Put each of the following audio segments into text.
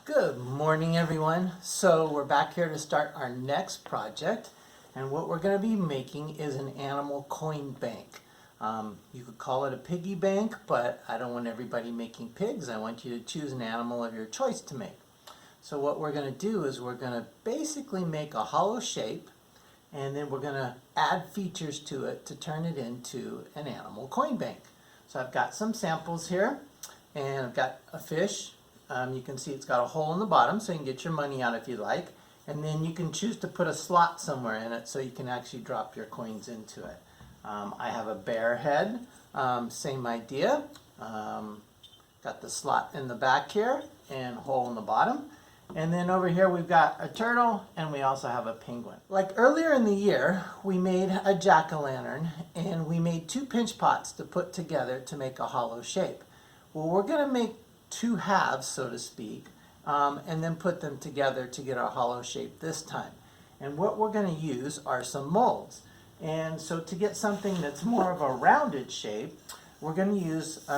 Good morning, everyone. So we're back here to start our next project, and what we're going to be making is an animal coin bank. You could call it a piggy bank, but I don't want everybody making pigs. I want you to choose an animal of your choice to make. So what we're going to do is we're going to basically make a hollow shape, and then we're going to add features to it to turn it into an animal coin bank. So I've got some samples here, and I've got a fish. You can see it's got a hole in the bottom, so you can get your money out if you like. And then you can choose to put a slot somewhere in it so you can actually drop your coins into it. I have a bear head, same idea. Got the slot in the back here and hole in the bottom. And then over here we've got a turtle, and we also have a penguin. Like earlier in the year, we made a jack-o'-lantern, and we made two pinch pots to put together to make a hollow shape. Well, we're going to make two halves, so to speak, and then put them together to get our hollow shape this time. And what we're going to use are some molds. And so to get something that's more of a rounded shape, we're going to use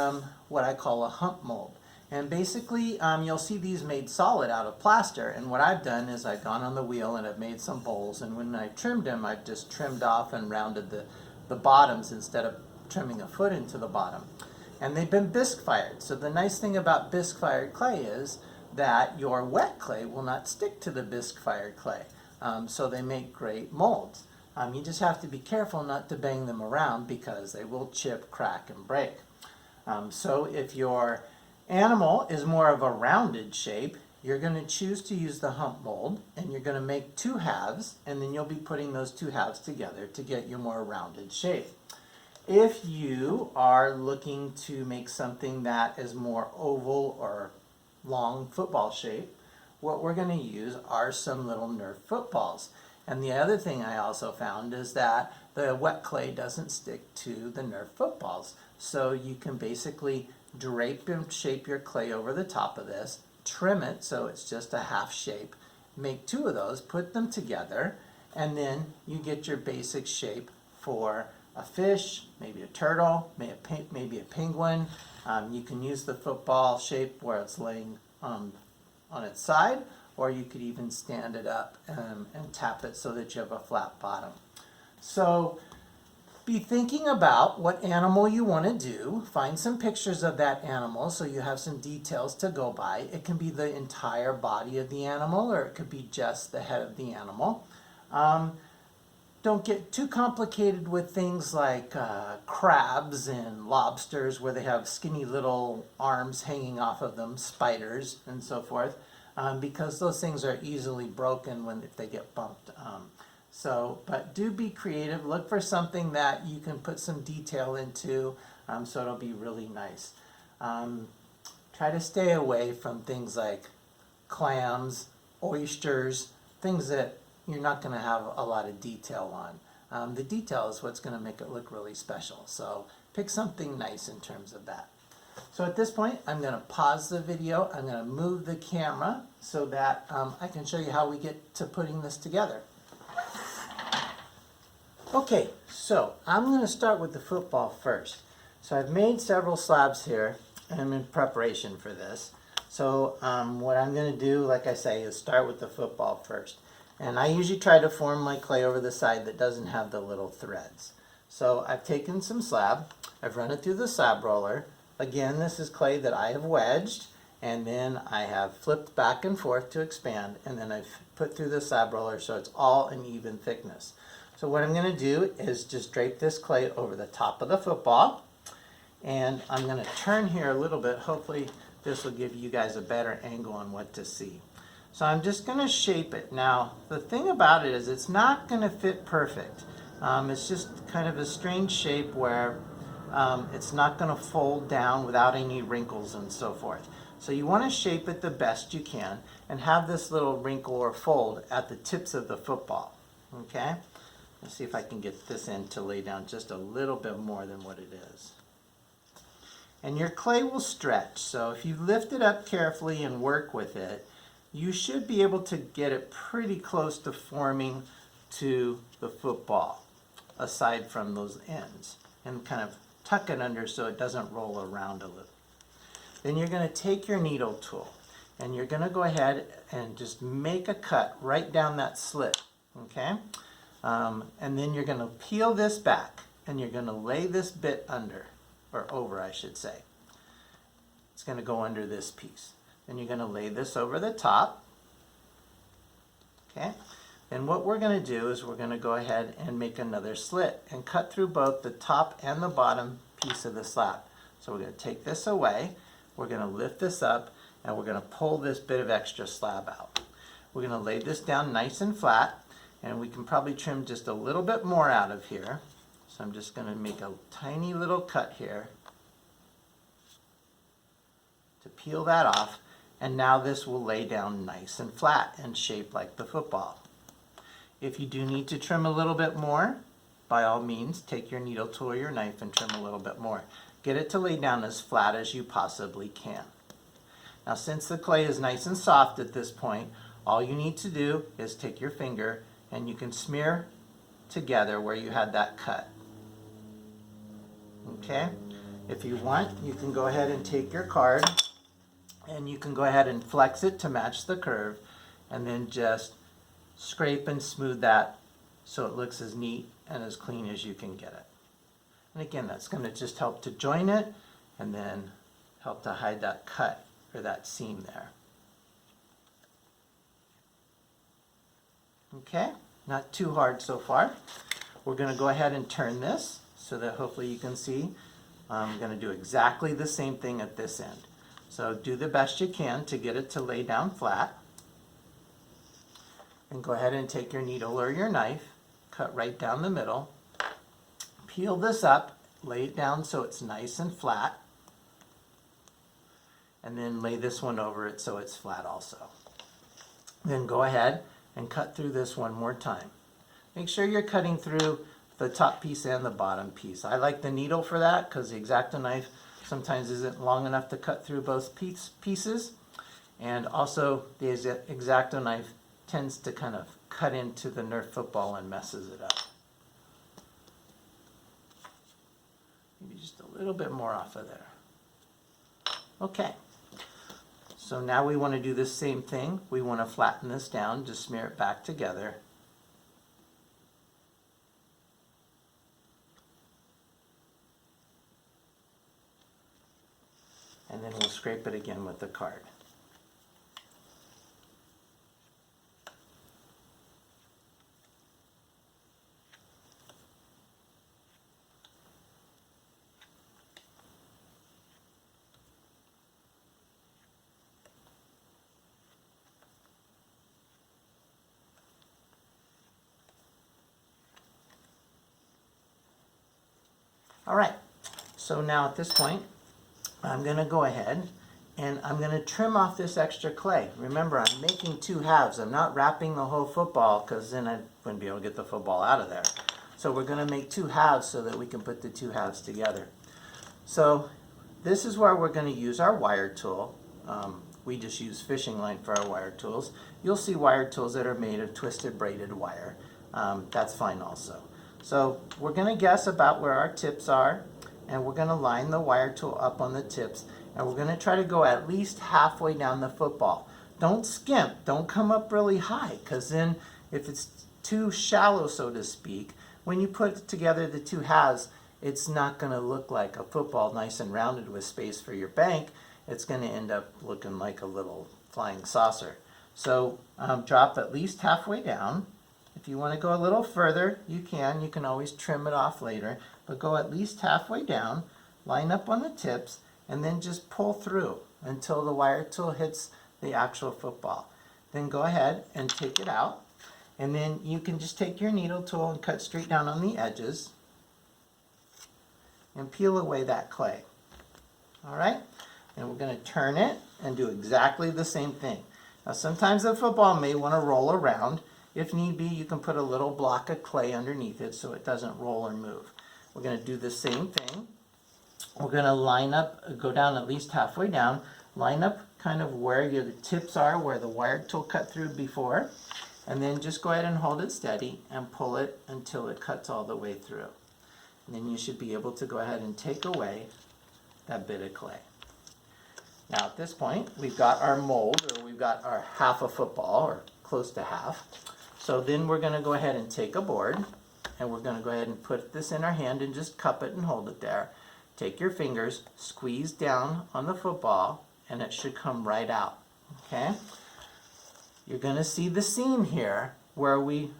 what I call a hump mold. And basically, you'll see these made solid out of plaster. And what I've done is I've gone on the wheel and I've made some bowls. And when I trimmed them, I've just trimmed off and rounded the bottoms instead of trimming a foot into the bottom. And they've been bisque fired. So the nice thing about bisque fired clay is that your wet clay will not stick to the bisque fired clay. So they make great molds. You just have to be careful not to bang them around because they will chip, crack, and break. So if your animal is more of a rounded shape, you're going to choose to use the hump mold, and you're going to make two halves, and then you'll be putting those two halves together to get your more rounded shape. If you are looking to make something that is more oval or long football shape, what we're going to use are some little Nerf footballs. And the other thing I also found is that the wet clay doesn't stick to the Nerf footballs. So you can basically drape and shape your clay over the top of this, trim it so it's just a half shape, make two of those, put them together, and then you get your basic shape for a fish, maybe a turtle, maybe a penguin. You can use the football shape where it's laying on its side, or you could even stand it up and tap it so that you have a flat bottom. So be thinking about what animal you want to do. Find some pictures of that animal so you have some details to go by. It can be the entire body of the animal, or it could be just the head of the animal. Don't get too complicated with things like crabs and lobsters where they have skinny little arms hanging off of them, spiders and so forth, because those things are easily broken if they get bumped. But do be creative. Look for something that you can put some detail into, so it'll be really nice. Try to stay away from things like clams, oysters, things that you're not going to have a lot of detail on. The detail is what's going to make it look really special. So pick something nice in terms of that. So at this point, I'm going to pause the video. I'm going to move the camera so that I can show you how we get to putting this together. Okay, so I'm going to start with the football first. So I've made several slabs here. I'm in preparation for this. So what I'm going to do, like I say, is start with the football first. And I usually try to form my clay over the side that doesn't have the little threads. So I've taken some slab, I've run it through the slab roller. Again, this is clay that I have wedged, and then I have flipped back and forth to expand, and then I've put through the slab roller so it's all an even thickness. So what I'm going to do is just drape this clay over the top of the football, and I'm going to turn here a little bit. Hopefully this will give you guys a better angle on what to see. So I'm just going to shape it. Now, the thing about it is it's not going to fit perfect. It's just kind of a strange shape where it's not going to fold down without any wrinkles and so forth. So you want to shape it the best you can and have this little wrinkle or fold at the tips of the football. Okay? Let's see if I can get this end to lay down just a little bit more than what it is. And your clay will stretch. So if you lift it up carefully and work with it, you should be able to get it pretty close to forming to the football, aside from those ends, and kind of tuck it under so it doesn't roll around a little. Then you're going to take your needle tool, and you're going to go ahead and just make a cut right down that slit, okay? And then you're going to peel this back, and you're going to lay this bit under, or over I should say. It's going to go under this piece. Then you're going to lay this over the top, okay? And what we're going to do is we're going to go ahead and make another slit and cut through both the top and the bottom piece of the slab. So we're going to take this away, we're going to lift this up, and we're going to pull this bit of extra slab out. We're going to lay this down nice and flat, and we can probably trim just a little bit more out of here. So I'm just going to make a tiny little cut here to peel that off, and now this will lay down nice and flat and shaped like the football. If you do need to trim a little bit more, by all means, take your needle tool or your knife and trim a little bit more. Get it to lay down as flat as you possibly can. Now, since the clay is nice and soft at this point, all you need to do is take your finger and you can smear together where you had that cut. Okay? If you want, you can go ahead and take your card and you can go ahead and flex it to match the curve, and then just scrape and smooth that so it looks as neat and as clean as you can get it. And again, that's going to just help to join it and then help to hide that cut or that seam there. Okay, not too hard so far. We're going to go ahead and turn this so that hopefully you can see. I'm going to do exactly the same thing at this end. So do the best you can to get it to lay down flat. And go ahead and take your needle or your knife, cut right down the middle, peel this up, lay it down so it's nice and flat, and then lay this one over it so it's flat also. Then go ahead and cut through this one more time. Make sure you're cutting through the top piece and the bottom piece. I like the needle for that because the X-Acto knife sometimes isn't long enough to cut through both pieces, and also the X-Acto knife tends to kind of cut into the Nerf football and messes it up. Maybe just a little bit more off of there. Okay, so now we want to do the same thing. We want to flatten this down, just smear it back together. And then we'll scrape it again with the card. All right, so now at this point, I'm going to go ahead and I'm going to trim off this extra clay. Remember, I'm making two halves. I'm not wrapping the whole football because then I wouldn't be able to get the football out of there. So we're going to make two halves so that we can put the two halves together. So this is where we're going to use our wire tool. We just use fishing line for our wire tools. You'll see wire tools that are made of twisted braided wire. That's fine also. So we're going to guess about where our tips are, and we're going to line the wire tool up on the tips, and we're going to try to go at least halfway down the football. Don't skimp, don't come up really high, because then if it's too shallow, so to speak, when you put together the two halves, it's not going to look like a football nice and rounded with space for your bank. It's going to end up looking like a little flying saucer. So drop at least halfway down. If you want to go a little further, you can. You can always trim it off later, but go at least halfway down, line up on the tips, and then just pull through until the wire tool hits the actual football. Then go ahead and take it out, and then you can just take your needle tool and cut straight down on the edges and peel away that clay. All right? And we're going to turn it and do exactly the same thing. Now sometimes the football may want to roll around. If need be, you can put a little block of clay underneath it so it doesn't roll or move. We're going to do the same thing. We're going to line up, go down at least halfway down, line up kind of where your tips are, where the wire tool cut through before, and then just go ahead and hold it steady and pull it until it cuts all the way through. And then you should be able to go ahead and take away that bit of clay. Now at this point, we've got our mold, or we've got our half a football, or close to half. So then we're going to go ahead and take a board, and we're going to go ahead and put this in our hand and just cup it and hold it there. Take your fingers, squeeze down on the football, and it should come right out. Okay? You're going to see the seam here where we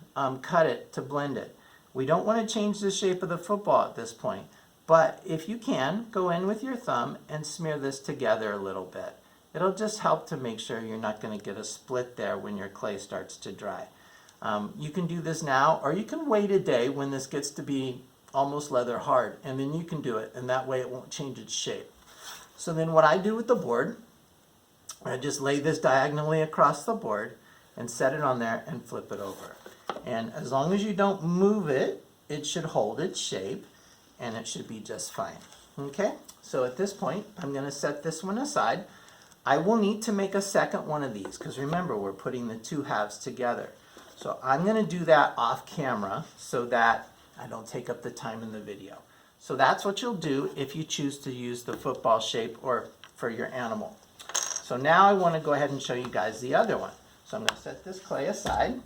cut it to blend it. We don't want to change the shape of the football at this point, but if you can, go in with your thumb and smear this together a little bit. It'll just help to make sure you're not going to get a split there when your clay starts to dry. You can do this now, or you can wait a day when this gets to be almost leather hard, and then you can do it, and that way it won't change its shape. So then what I do with the board, I just lay this diagonally across the board and set it on there and flip it over. And as long as you don't move it, it should hold its shape and it should be just fine. Okay, so at this point, I'm going to set this one aside. I will need to make a second one of these because remember, we're putting the two halves together. So I'm going to do that off camera so that I don't take up the time in the video. So that's what you'll do if you choose to use the football shape or for your animal. So now I want to go ahead and show you guys the other one. So I'm going to set this clay aside.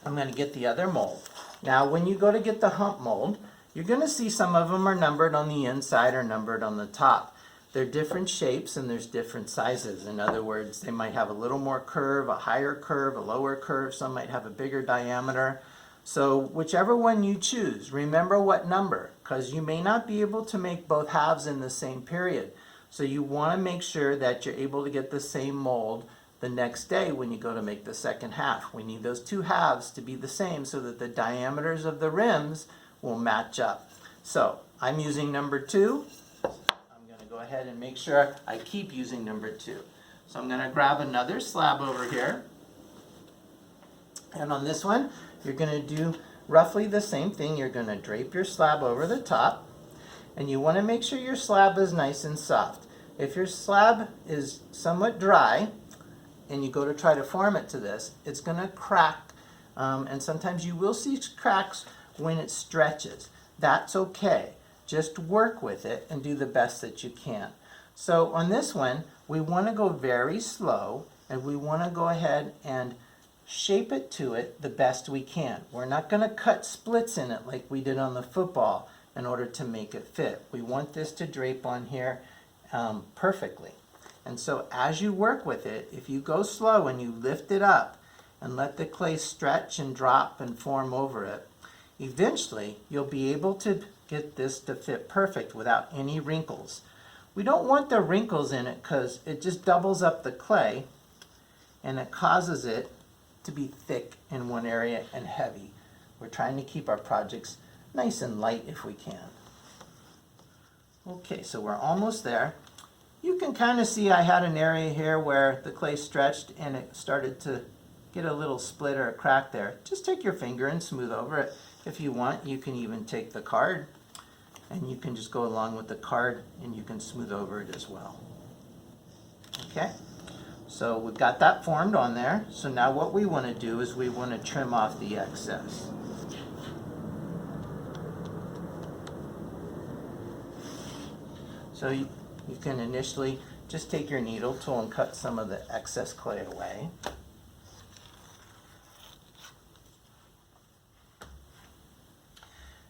I'm going to get the other mold. Now when you go to get the hump mold, you're going to see some of them are numbered on the inside or numbered on the top. They're different shapes and there's different sizes. In other words, they might have a little more curve, a higher curve, a lower curve. Some might have a bigger diameter. So whichever one you choose, remember what number, because you may not be able to make both halves in the same period. So you want to make sure that you're able to get the same mold the next day when you go to make the second half. We need those two halves to be the same so that the diameters of the rims will match up. So I'm using number 2. I'm going to go ahead and make sure I keep using number 2. So I'm going to grab another slab over here. And on this one, you're going to do roughly the same thing. You're going to drape your slab over the top. And you want to make sure your slab is nice and soft. If your slab is somewhat dry, and you go to try to form it to this, it's going to crack. And sometimes you will see cracks when it stretches. That's okay. Just work with it and do the best that you can. So on this one, we want to go very slow, and we want to go ahead and shape it to it the best we can. We're not going to cut splits in it like we did on the football in order to make it fit. We want this to drape on here perfectly. And so as you work with it, if you go slow and you lift it up and let the clay stretch and drop and form over it, eventually you'll be able to get this to fit perfect without any wrinkles. We don't want the wrinkles in it because it just doubles up the clay and it causes it to be thick in one area and heavy. We're trying to keep our projects nice and light if we can. Okay, so we're almost there. You can kind of see I had an area here where the clay stretched and it started to get a little split or a crack there. Just take your finger and smooth over it. If you want, you can even take the card and you can just go along with the card and you can smooth over it as well. Okay, so we've got that formed on there. So now what we want to do is we want to trim off the excess. So you can initially just take your needle tool and cut some of the excess clay away.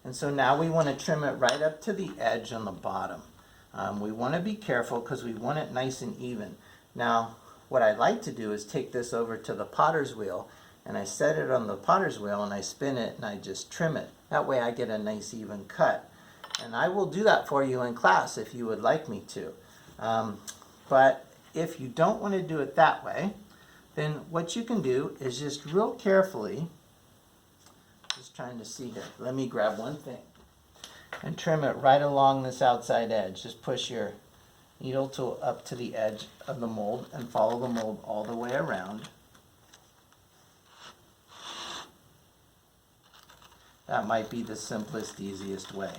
And so now we want to trim it right up to the edge on the bottom. We want to be careful because we want it nice and even. Now, what I like to do is take this over to the potter's wheel, and I set it on the potter's wheel and I spin it and I just trim it. That way I get a nice even cut. And I will do that for you in class if you would like me to. But if you don't want to do it that way, then what you can do is just real carefully, just trying to see here, let me grab one thing and trim it right along this outside edge. Just push your needle tool up to the edge of the mold and follow the mold all the way around. That might be the simplest, easiest way.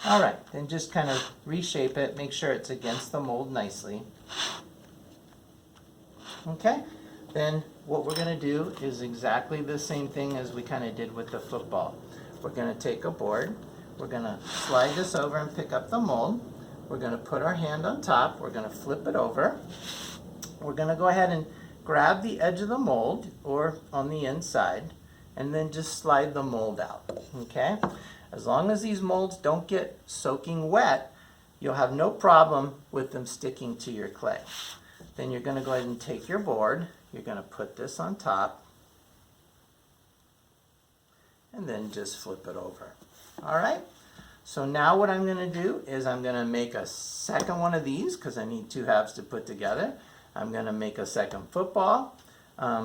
All right, then just kind of reshape it, make sure it's against the mold nicely. Okay, then what we're gonna do is exactly the same thing as we kind of did with the football. We're gonna take a board, we're gonna slide this over and pick up the mold. We're gonna put our hand on top, we're gonna flip it over. We're gonna go ahead and grab the edge of the mold or on the inside and then just slide the mold out, okay? As long as these molds don't get soaking wet, you'll have no problem with them sticking to your clay. Then you're going to go ahead and take your board, you're going to put this on top, and then just flip it over. All right? So now what I'm going to do is I'm going to make a second one of these because I need two halves to put together. I'm going to make a second football.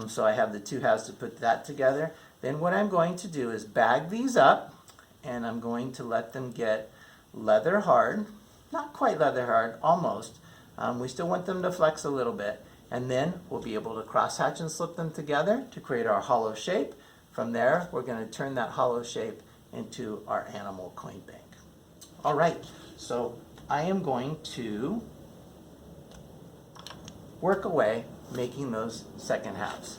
So I have the two halves to put that together. Then what I'm going to do is bag these up, and I'm going to let them get leather hard. Not quite leather hard, almost. We still want them to flex a little bit. And then we'll be able to crosshatch and slip them together to create our hollow shape. From there, we're going to turn that hollow shape into our animal coin bank. All right, so I am going to work away making those second halves.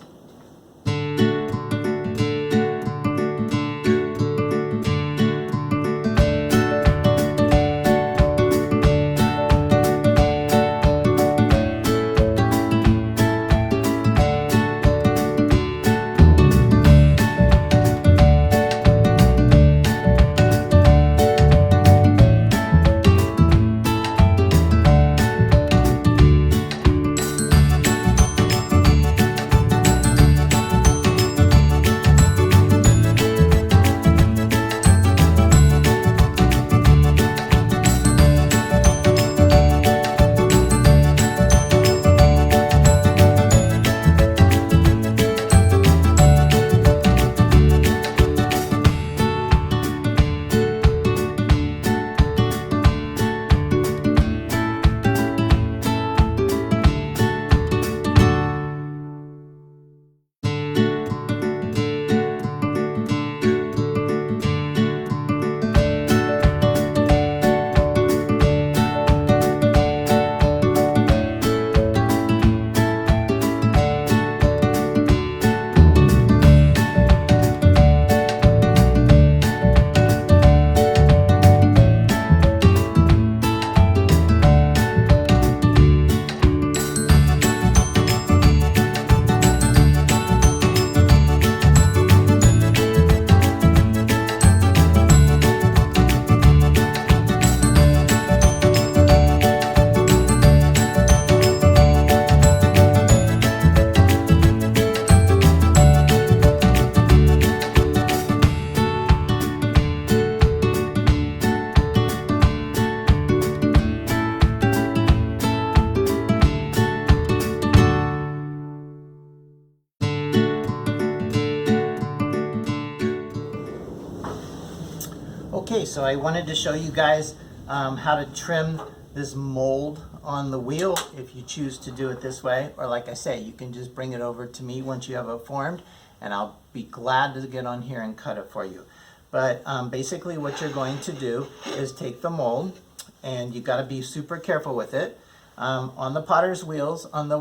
Okay, so I wanted to show you guys how to trim this mold on the wheel if you choose to do it this way, or like I say, you can just bring it over to me once you have it formed and I'll be glad to get on here and cut it for you. But basically what you're going to do is take the mold, and you got to be super careful with it. On the potter's wheels, on the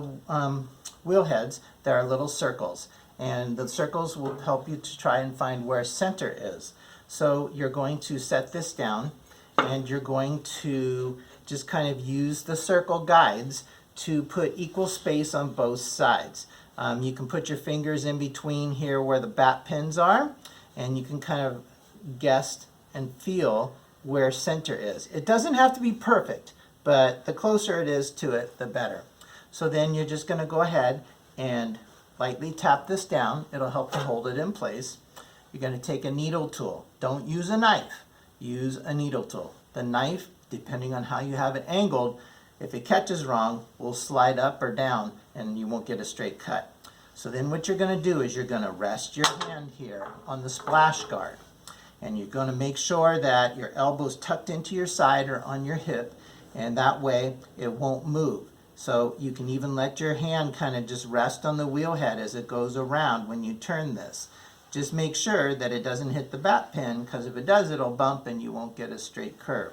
wheel heads, there are little circles, and the circles will help you to try and find where center is. So you're going to set this down, and you're going to just kind of use the circle guides to put equal space on both sides. You can put your fingers in between here where the bat pins are, and you can kind of guess and feel where center is. It doesn't have to be perfect, but the closer it is to it, the better. So then you're just going to go ahead and lightly tap this down. It'll help to hold it in place. You're going to take a needle tool. Don't use a knife. Use a needle tool. The knife, depending on how you have it angled, if it catches wrong, will slide up or down and you won't get a straight cut. So then what you're going to do is you're going to rest your hand here on the splash guard. And you're going to make sure that your elbow's tucked into your side or on your hip, and that way it won't move. So you can even let your hand kind of just rest on the wheel head as it goes around when you turn this. Just make sure that it doesn't hit the bat pin, because if it does, it'll bump and you won't get a straight curve,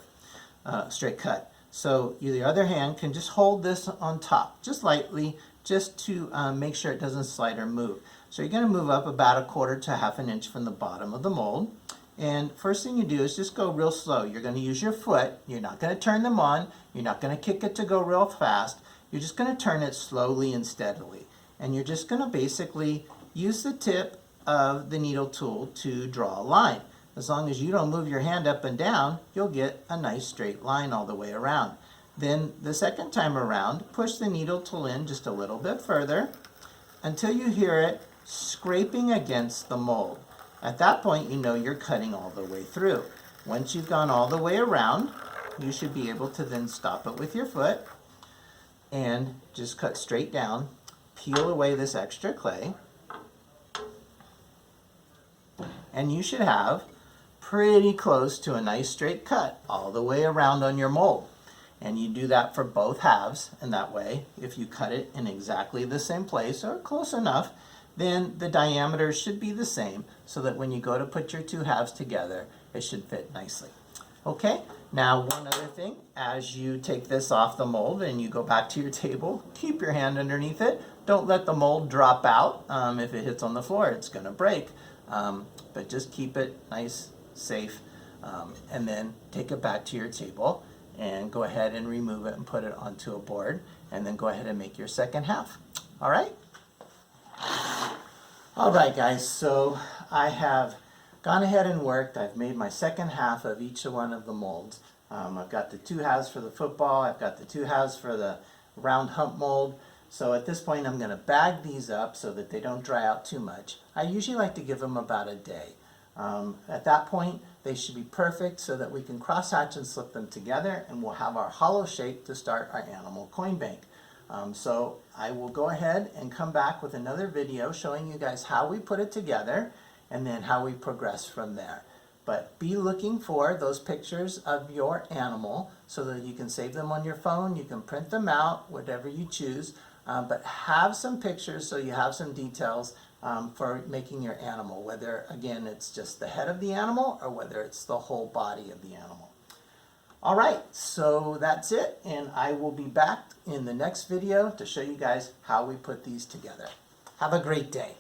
straight cut. So you, the other hand, can just hold this on top, just lightly, just to make sure it doesn't slide or move. So you're going to move up about 1/4 to 1/2 inch from the bottom of the mold. And first thing you do is just go real slow. You're going to use your foot. You're not going to turn them on. You're not going to kick it to go real fast. You're just going to turn it slowly and steadily. And you're just going to basically use the tip of the needle tool to draw a line. As long as you don't move your hand up and down, you'll get a nice straight line all the way around. Then the second time around, push the needle tool in just a little bit further until you hear it scraping against the mold. At that point, you know you're cutting all the way through. Once you've gone all the way around, you should be able to then stop it with your foot and just cut straight down, peel away this extra clay, and you should have pretty close to a nice straight cut all the way around on your mold. And you do that for both halves, and that way, if you cut it in exactly the same place or close enough, then the diameter should be the same, so that when you go to put your two halves together, it should fit nicely. Okay, now one other thing, as you take this off the mold and you go back to your table, keep your hand underneath it. Don't let the mold drop out. If it hits on the floor, it's going to break. But just keep it nice, safe, and then take it back to your table and go ahead and remove it and put it onto a board, and then go ahead and make your second half. All right? All right, guys, so I have gone ahead and worked. I've made my second half of each one of the molds. I've got the two halves for the football. I've got the two halves for the round hump mold. So at this point, I'm going to bag these up so that they don't dry out too much. I usually like to give them about a day. At that point, they should be perfect so that we can cross-hatch and slip them together, and we'll have our hollow shape to start our animal coin bank. So I will go ahead and come back with another video showing you guys how we put it together and then how we progress from there. But be looking for those pictures of your animal so that you can save them on your phone, you can print them out, whatever you choose, but have some pictures so you have some details for making your animal, whether, again, it's just the head of the animal or whether it's the whole body of the animal. All right, so that's it, and I will be back in the next video to show you guys how we put these together. Have a great day.